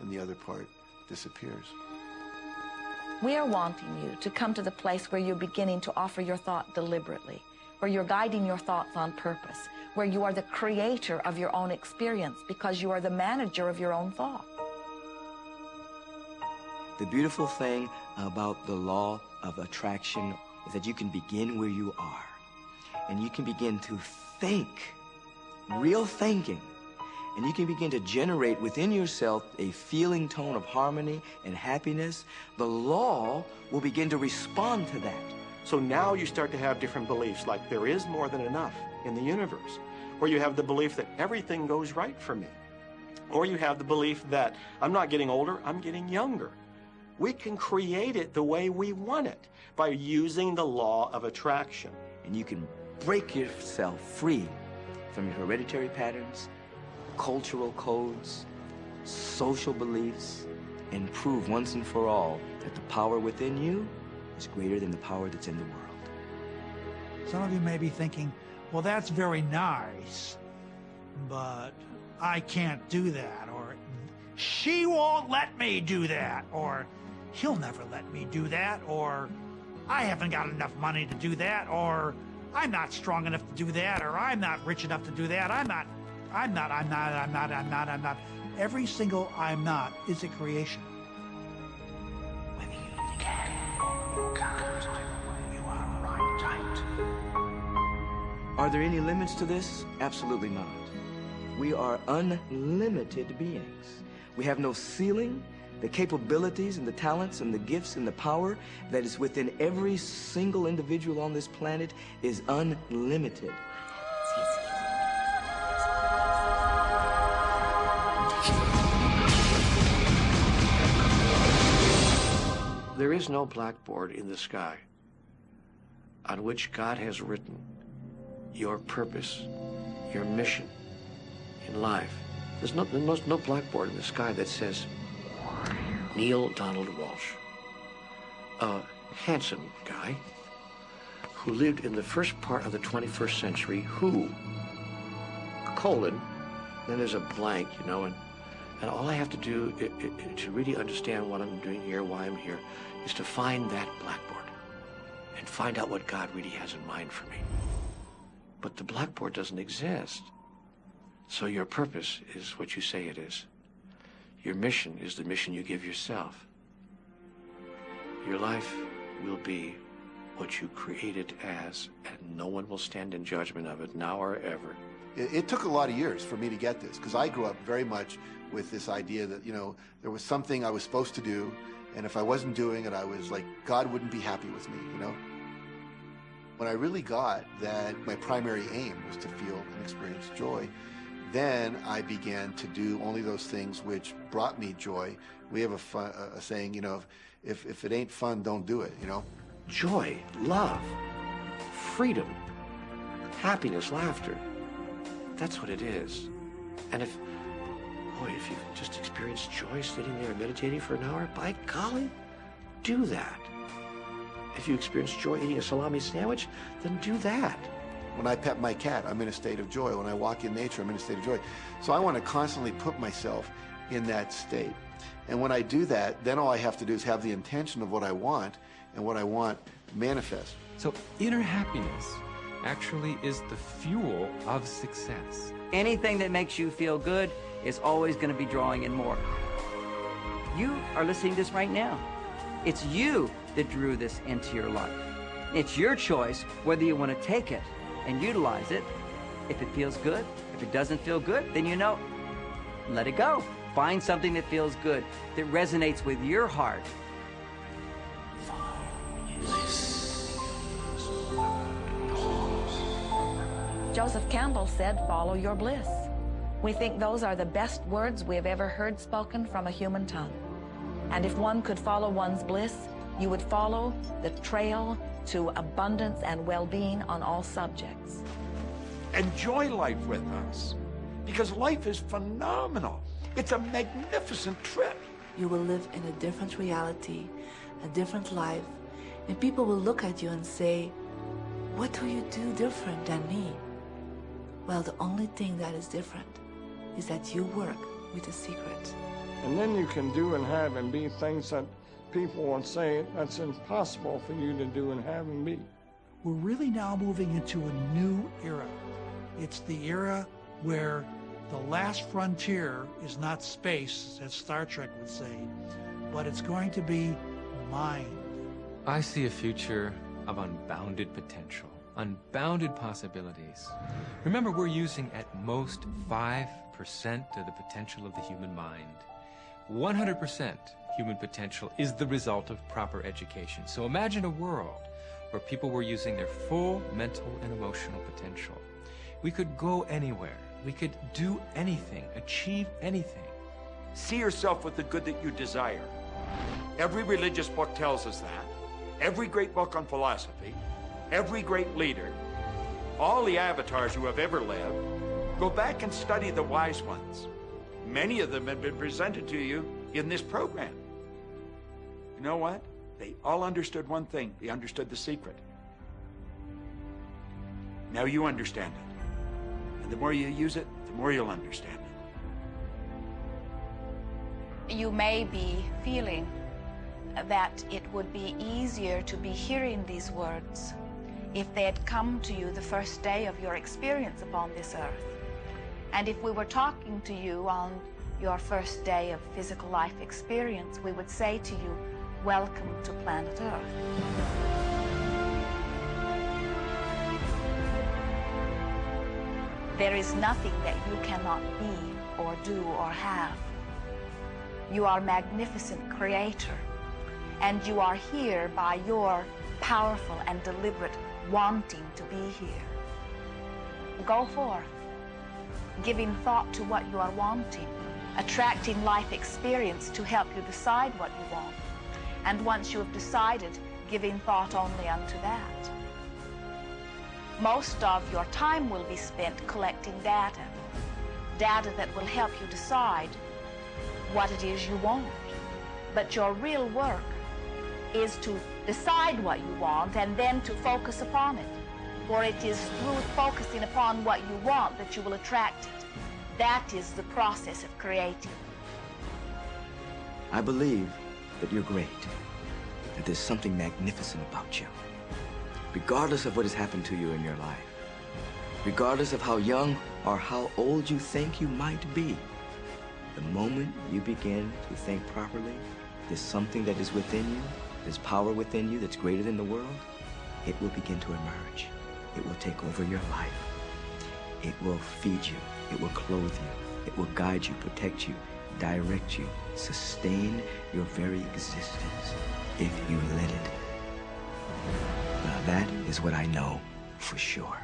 and the other part disappears. We are wanting you to come to the place where you're beginning to offer your thought deliberately, where you're guiding your thoughts on purpose, where you are the creator of your own experience because you are the manager of your own thought. The beautiful thing about the law of attraction is that you can begin where you are, and you can begin to think, real thinking, and you can begin to generate within yourself a feeling tone of harmony and happiness. The law will begin to respond to that. So now you start to have different beliefs, like there is more than enough in the universe, or you have the belief that everything goes right for me, or you have the belief that I'm not getting older, I'm getting younger. We can create it the way we want it by using the law of attraction. And you can break yourself free from your hereditary patterns, cultural codes, social beliefs, and prove once and for all that the power within you is greater than the power that's in the world. Some of you may be thinking, well, that's very nice, but I can't do that, or she won't let me do that, or he'll never let me do that, or I haven't got enough money to do that, or I'm not strong enough to do that, or I'm not rich enough to do that, I'm not. Every single I'm not is a creation. Whether you can or can't, you are right tight. Are there any limits to this? Absolutely not. We are unlimited beings. We have no ceiling. The capabilities and the talents and the gifts and the power that is within every single individual on this planet is unlimited. There is no blackboard in the sky on which God has written your purpose, your mission in life. There's no blackboard in the sky that says, Neil Donald Walsh, a handsome guy who lived in the first part of the 21st century, who, colon, then there's a blank, you know, and all I have to do to really understand what I'm doing here, why I'm here, is to find that blackboard and find out what God really has in mind for me. But the blackboard doesn't exist. So your purpose is what you say it is. Your mission is the mission you give yourself. Your life will be what you create it as, and no one will stand in judgment of it now or ever. It took a lot of years for me to get this, because I grew up very much with this idea that, you know, there was something I was supposed to do, and if I wasn't doing it, I was like, God wouldn't be happy with me, you know? When I really got that my primary aim was to feel and experience joy, then I began to do only those things which brought me joy. We have a saying, you know, if it ain't fun, don't do it, you know? Joy, love, freedom, happiness, laughter. That's what it is. And if you've just experienced joy sitting there meditating for an hour, by golly, do that. If you experience joy eating a salami sandwich, then do that. When I pet my cat, I'm in a state of joy. When I walk in nature, I'm in a state of joy. So I want to constantly put myself in that state. And when I do that, then all I have to do is have the intention of what I want, and what I want manifest. So inner happiness actually is the fuel of success. Anything that makes you feel good is always going to be drawing in more. You are listening to this right now. It's you that drew this into your life. It's your choice whether you want to take it and utilize it. If it feels good, if it doesn't feel good, then you know, let it go. Find something that feels good, that resonates with your heart. Joseph Campbell said, follow your bliss. We think those are the best words we have ever heard spoken from a human tongue. And if one could follow one's bliss, you would follow the trail to abundance and well-being on all subjects. Enjoy life with us, because life is phenomenal. It's a magnificent trip. You will live in a different reality, a different life, and people will look at you and say, what do you do different than me? Well, the only thing that is different is that you work with a secret. And then you can do and have and be things that people will say that's impossible for you to do and have and be. We're really now moving into a new era. It's the era where the last frontier is not space, as Star Trek would say, but it's going to be mind. I see a future of unbounded potential, unbounded possibilities. Remember, we're using at most 5% of the potential of the human mind. 100% human potential is the result of proper education. So imagine a world where people were using their full mental and emotional potential. We could go anywhere. We could do anything, achieve anything. See yourself with the good that you desire. Every religious book tells us that. Every great book on philosophy, every great leader, all the avatars who have ever lived. Go back and study the wise ones. Many of them have been presented to you in this program. You know what? They all understood one thing. They understood the secret. Now you understand it. And the more you use it, the more you'll understand it. You may be feeling that it would be easier to be hearing these words if they had come to you the first day of your experience upon this earth. And if we were talking to you on your first day of physical life experience, we would say to you, welcome to planet Earth. There is nothing that you cannot be or do or have. You are a magnificent creator, and you are here by your powerful and deliberate wanting to be here. Go forth, giving thought to what you are wanting, attracting life experience to help you decide what you want. And once you have decided, giving thought only unto that. Most of your time will be spent collecting data that will help you decide what it is you want. But your real work is to decide what you want and then to focus upon it. For it is through focusing upon what you want that you will attract it. That is the process of creating. I believe that you're great, that there's something magnificent about you. Regardless of what has happened to you in your life, regardless of how young or how old you think you might be, the moment you begin to think properly, there's something that is within you, there's power within you that's greater than the world, it will begin to emerge. It will take over your life. It will feed you. It will clothe you. It will guide you, protect you, direct you, sustain your very existence if you let it. Now that is what I know for sure.